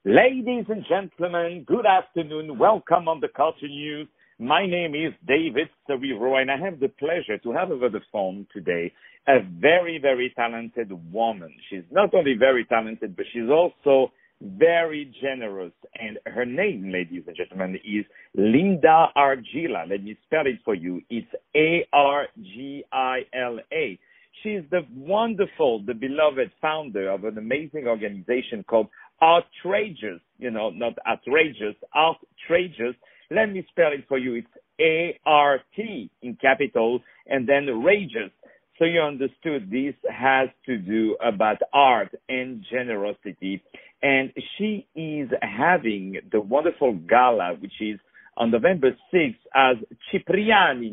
Ladies and gentlemen, good afternoon. Welcome on the Culture News. My name is David Serero, and I have the pleasure to have over the phone today a very, very talented woman. She's not only very talented, but she's also very generous. And her name, ladies and gentlemen, is Linda Argila. Let me spell it for you. It's Argila. She's the wonderful, the beloved founder of an amazing organization called ARTrageous. Not outrageous, ARTrageous. Let me spell it for you. It's A-R-T in capital and then rageous. So you understood this has to do about art and generosity. And she is having the wonderful gala, which is on November 6th as Cipriani,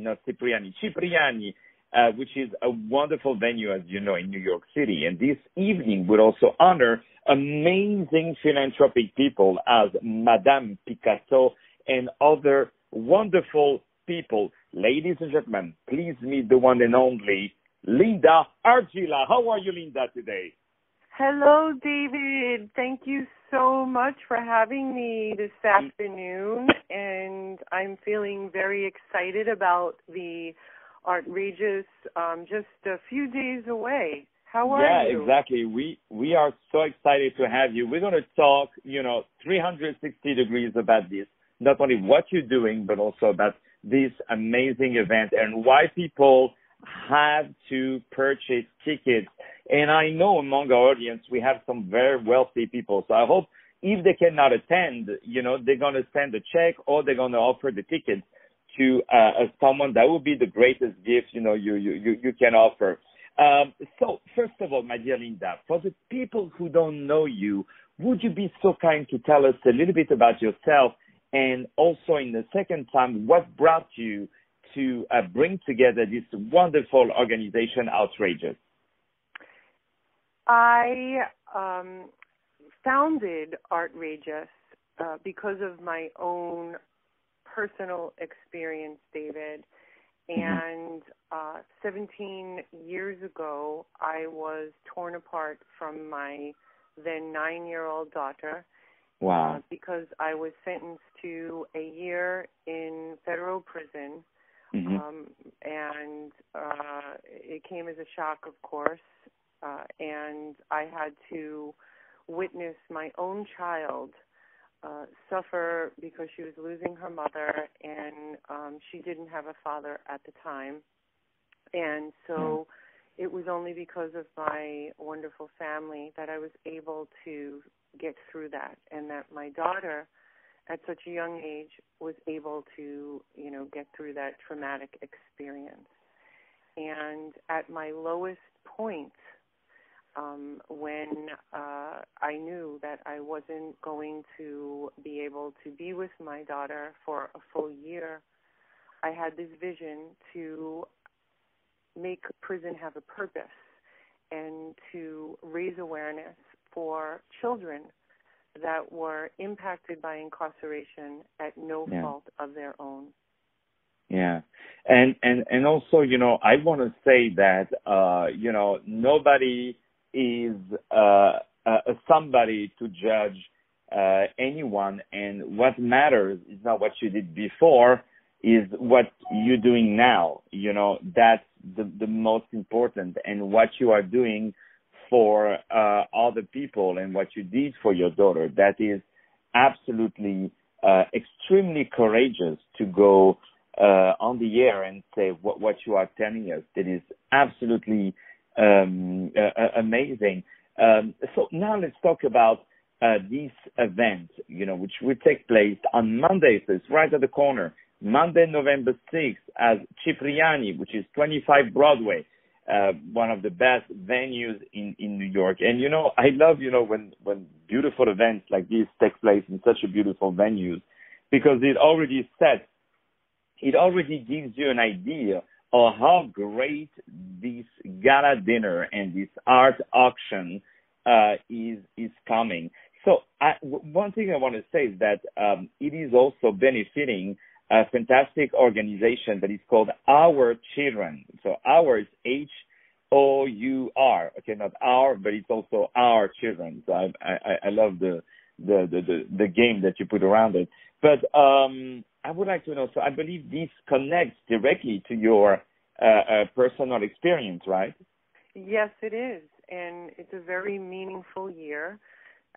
which is a wonderful venue, as you know, in New York City. And this evening will also honor amazing philanthropic people as Madame Picasso and other wonderful people. Ladies and gentlemen, please meet the one and only Linda Argila. How are you, Linda, today? Hello, David. Thank you so much for having me this afternoon. And I'm feeling very excited about the ARTrageous, just a few days away. How are you? Yeah, exactly. We are so excited to have you. We're going to talk, 360 degrees about this, not only what you're doing, but also about this amazing event and why people have to purchase tickets. And I know among our audience, we have some very wealthy people. So I hope if they cannot attend, they're going to send a check or they're going to offer the tickets to someone. That would be the greatest gift, you can offer. So first of all, my dear Linda, for the people who don't know you, would you be so kind to tell us a little bit about yourself, and also in the second time, what brought you to bring together this wonderful organization, ARTrageous? I founded ARTrageous because of my own personal experience, David. And 17 years ago, I was torn apart from my then 9-year-old daughter. Wow. Because I was sentenced to a year in federal prison. And it came as a shock, of course. And I had to witness my own child suffer because she was losing her mother, and she didn't have a father at the time. And so it was only because of my wonderful family that I was able to get through that, and that my daughter at such a young age was able to, get through that traumatic experience. And at my lowest point, when I knew that I wasn't going to be able to be with my daughter for a full year, I had this vision to make prison have a purpose and to raise awareness for children that were impacted by incarceration at no fault of their own. Yeah. And also, I want to say that, nobody is somebody to judge anyone, and what matters is not what you did before, is what you're doing now. That's the most important, and what you are doing for other people and what you did for your daughter. That is absolutely extremely courageous to go on the air and say what you are telling us. That is absolutely amazing. So now let's talk about this event, which will take place on Monday. So it's right at the corner. Monday, November 6th, as Cipriani, which is 25 Broadway, one of the best venues in New York. And, I love, when beautiful events like this take place in such a beautiful venues, because it already gives you an idea of how great this gala dinner and this art auction is coming. So one thing I want to say is that it is also benefiting a fantastic organization that is called Our Children. So Our is H-O-U-R. Okay, not our, but it's also Our Children. So I love the the game that you put around it. But I would like to know, so I believe this connects directly to your personal experience, right? Yes, it is. And it's a very meaningful year.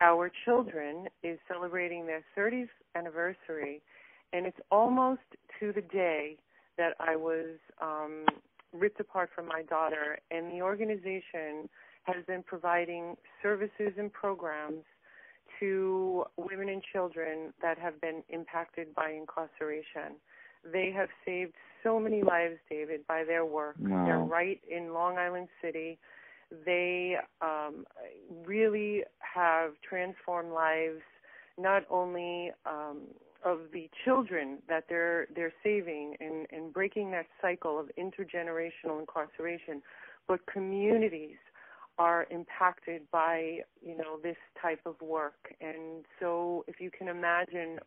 Our children is celebrating their 30th anniversary, and it's almost to the day that I was ripped apart from my daughter, and the organization has been providing services and programs to women and children that have been impacted by incarceration. They have saved so many lives, David, by their work. Wow. They're right in Long Island City. They really have transformed lives, not only of the children that they're saving and breaking that cycle of intergenerational incarceration, but communities are impacted by, this type of work. And so if you can imagine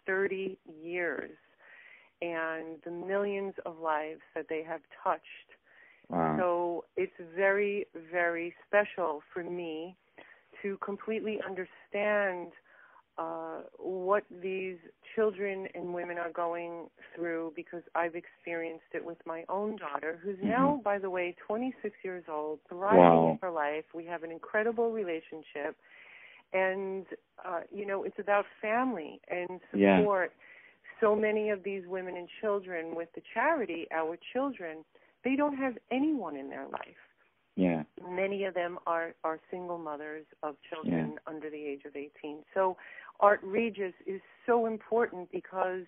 30 years and the millions of lives that they have touched. Wow. So it's very, very special for me to completely understand what these children and women are going through, because I've experienced it with my own daughter, who's now, by the way, 26 years old, thriving in her life. We have an incredible relationship. And, it's about family and support. Yeah. So many of these women and children with the charity, Our Children, they don't have anyone in their life. Yeah. Many of them are single mothers of children under the age of 18. So ARTrageous is so important because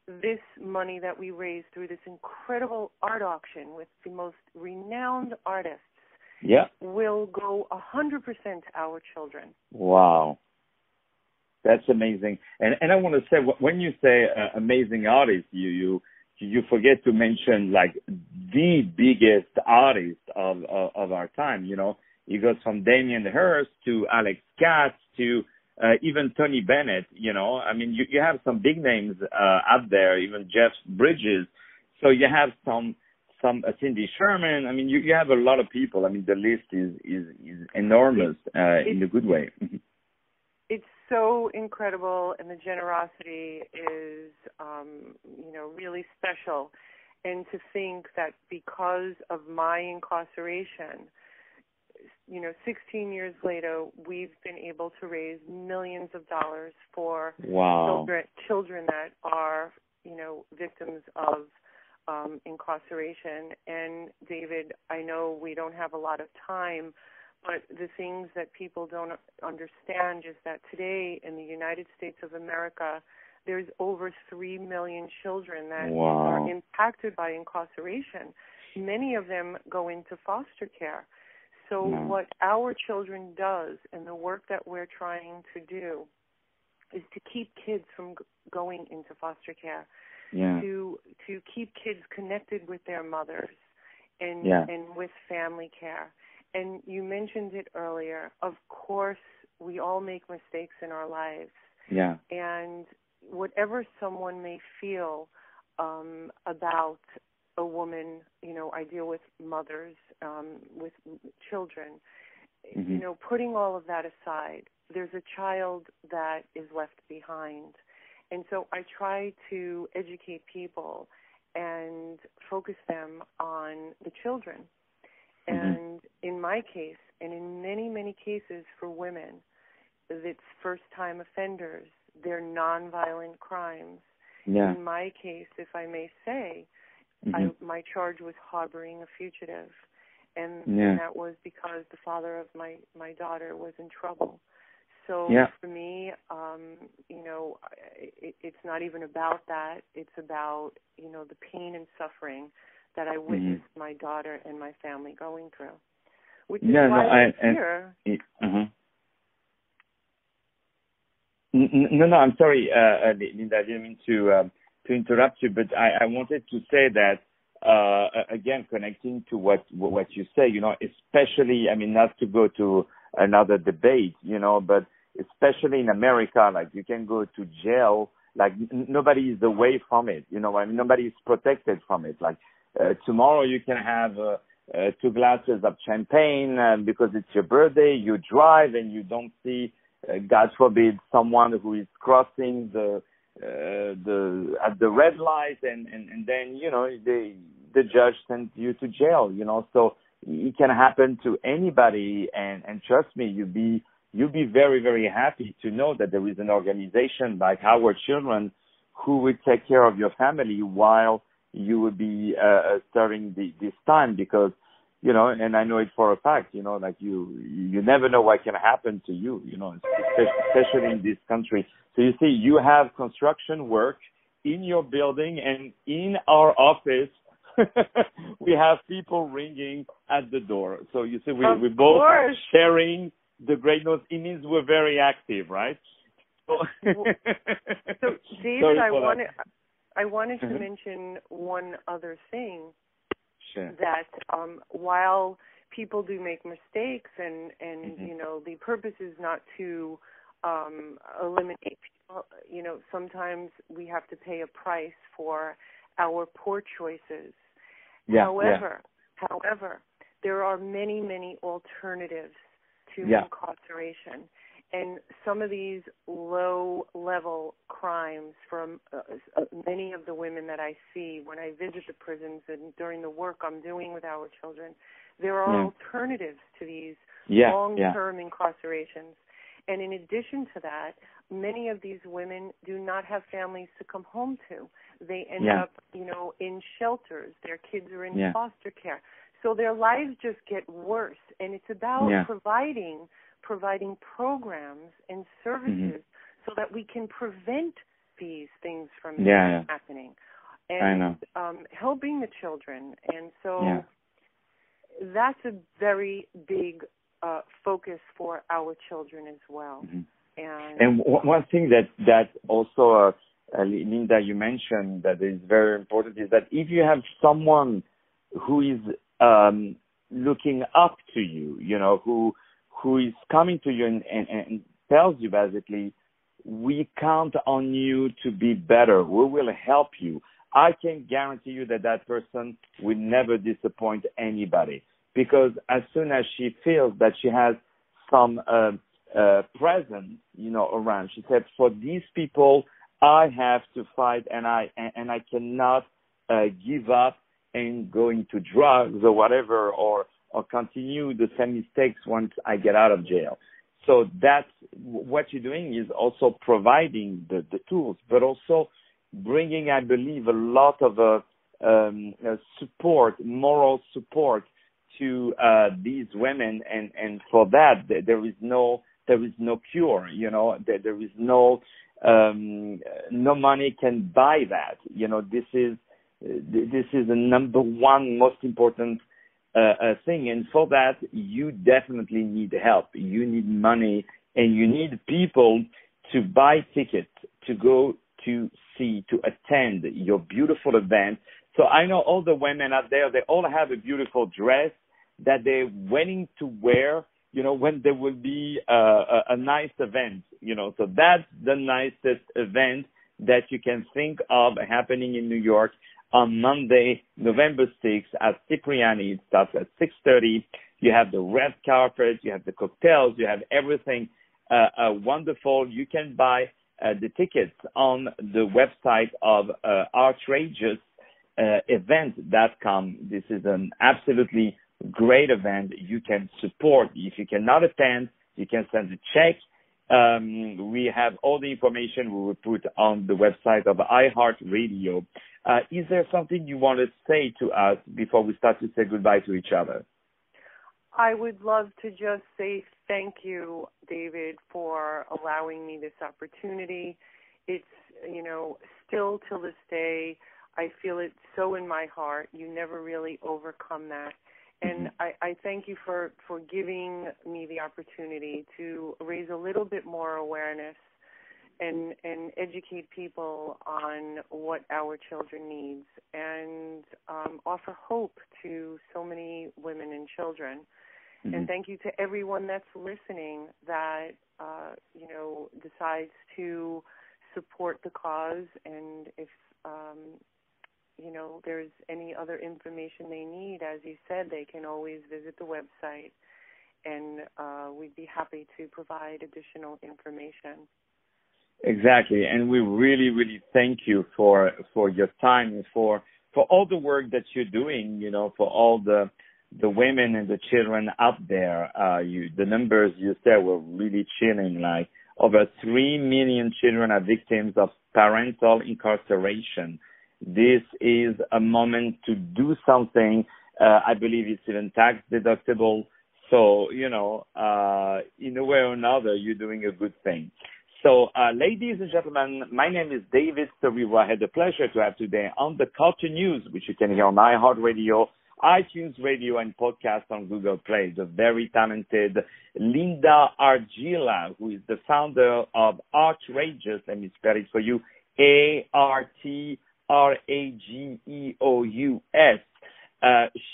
this money that we raise through this incredible art auction with the most renowned artists will go 100% to our children. Wow. That's amazing. And I want to say, when you say amazing artists, you forget to mention like the biggest artist of our time. It goes from Damien Hirst to Alex Katz to even Tony Bennett. I mean, you have some big names out there, even Jeff Bridges. So you have some Cindy Sherman. I mean, you have a lot of people. I mean, the list is enormous in a good way. It's so incredible, and the generosity is, really special. And to think that because of my incarceration, 16 years later, we've been able to raise millions of dollars for children that are, victims of incarceration. And David, I know we don't have a lot of time, but the things that people don't understand is that today in the United States of America, there's over 3 million children that are impacted by incarceration. Many of them go into foster care. So what Our Children does, and the work that we're trying to do, is to keep kids from going into foster care, to keep kids connected with their mothers and with family care. And you mentioned it earlier. Of course, we all make mistakes in our lives. Yeah. And whatever someone may feel about a woman, I deal with mothers, with children, putting all of that aside, there's a child that is left behind. And so I try to educate people and focus them on the children. And in my case, and in many, many cases for women, it's first-time offenders, they're nonviolent crimes. Yeah. In my case, if I may say, my charge was harboring a fugitive, and that was because the father of my daughter was in trouble. So for me, it's not even about that. It's about, the pain and suffering that I witnessed my daughter and my family going through. Which is why I'm here. No, I'm sorry, Linda. I didn't mean to interrupt you, but I wanted to say that again, connecting to what you say, especially, I mean, not to go to another debate, but especially in America, like you can go to jail, like nobody is away from it, I mean, nobody is protected from it. Like tomorrow you can have 2 glasses of champagne because it's your birthday, you drive and you don't see God forbid, someone who is crossing at the red light, and then the judge sends you to jail. So it can happen to anybody, and trust me, you'll be very, very happy to know that there is an organization like Our Children who will take care of your family while you will be serving this time, because and I know it for a fact, like you never know what can happen to you, especially in this country. So you see, you have construction work in your building, and in our office, we have people ringing at the door. So you see, we're both sharing the great news. It means we're very active, right? So David, I wanted to mention one other thing. Sure. That while people do make mistakes, and the purpose is not to eliminate people, sometimes we have to pay a price for our poor choices. However, there are many, many alternatives to incarceration. And some of these low-level crimes from many of the women that I see when I visit the prisons and during the work I'm doing with Our Children, there are alternatives to these long-term incarcerations. And in addition to that, many of these women do not have families to come home to. They end up, in shelters. Their kids are in foster care. So their lives just get worse. And it's about providing programs and services so that we can prevent these things from happening, and helping the children. And so that's a very big focus for Our Children as well. And one thing that also, Linda, you mentioned that is very important is that if you have someone who is looking up to you, who is coming to you and tells you basically, we count on you to be better. We will help you. I can guarantee you that person will never disappoint anybody, because as soon as she feels that she has some presence, around, she said, for these people, I have to fight, and I cannot give up and go into drugs or whatever, or continue the same mistakes once I get out of jail. So that's what you're doing, is also providing the tools, but also bringing, I believe, a lot of support, moral support to these women, and for that there is no cure. There is no money can buy that. This is the number one most important thing, and for that you definitely need help. You need money, and you need people to buy tickets to go to see, to attend your beautiful event. So I know all the women out there, they all have a beautiful dress that they're waiting to wear, when there will be a nice event, So that's the nicest event that you can think of happening in New York on Monday, November 6th at Cipriani. It starts at 6:30. You have the red carpet, you have the cocktails, you have everything wonderful. You can buy the tickets on the website of ARTrageous event.com. This is an absolutely great event. You can support. If you cannot attend, you can send a check. We have all the information we will put on the website of iHeartRadio. Is there something you want to say to us before we start to say goodbye to each other? I would love to just say thank you, David, for allowing me this opportunity. It's, still till this day, I feel it so in my heart. You never really overcome that. And I thank you for giving me the opportunity to raise a little bit more awareness and educate people on what Our Children needs, and offer hope to so many women and children. And thank you to everyone that's listening that, decides to support the cause. And if, there's any other information they need, as you said, they can always visit the website. and we'd be happy to provide additional information. Exactly, and we really, really thank you for your time and for all the work that you're doing. For all the women and the children out there. The numbers you said were really chilling. Like over 3 million children are victims of parental incarceration. This is a moment to do something. I believe it's even tax deductible. So, in a way or another, you're doing a good thing. So, ladies and gentlemen, my name is David Serero. I had the pleasure to have today on the Culture News, which you can hear on iHeartRadio, iTunes Radio, and podcast on Google Play, the very talented Linda Argila, who is the founder of ARTrageous. Let me spell it for you, ARTrageous.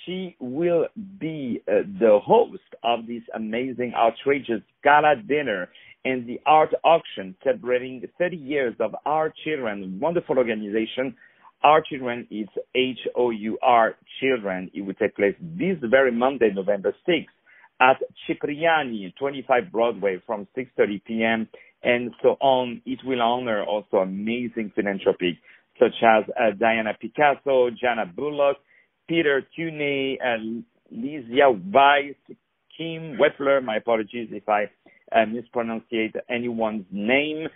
She will be the host of this amazing ARTrageous Gala Dinner and the art auction celebrating 30 years of Our Children, wonderful organization. Our Children is HOUR Children. It will take place this very Monday, November 6th at Cipriani, 25 Broadway from 6:30 p.m. and so on. It will honor also amazing philanthropic such as Diana Picasso, Jana Bullock, Peter Tuney, Lizia Weiss, Kim Wepler. My apologies if I mispronunciate anyone's name.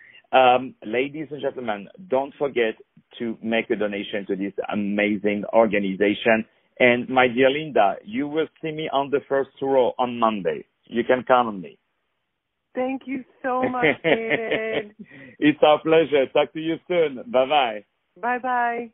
Ladies and gentlemen, don't forget to make a donation to this amazing organization. And my dear Linda, you will see me on the first row on Monday. You can count on me. Thank you so much, David. It's our pleasure. Talk to you soon. Bye-bye. Bye-bye.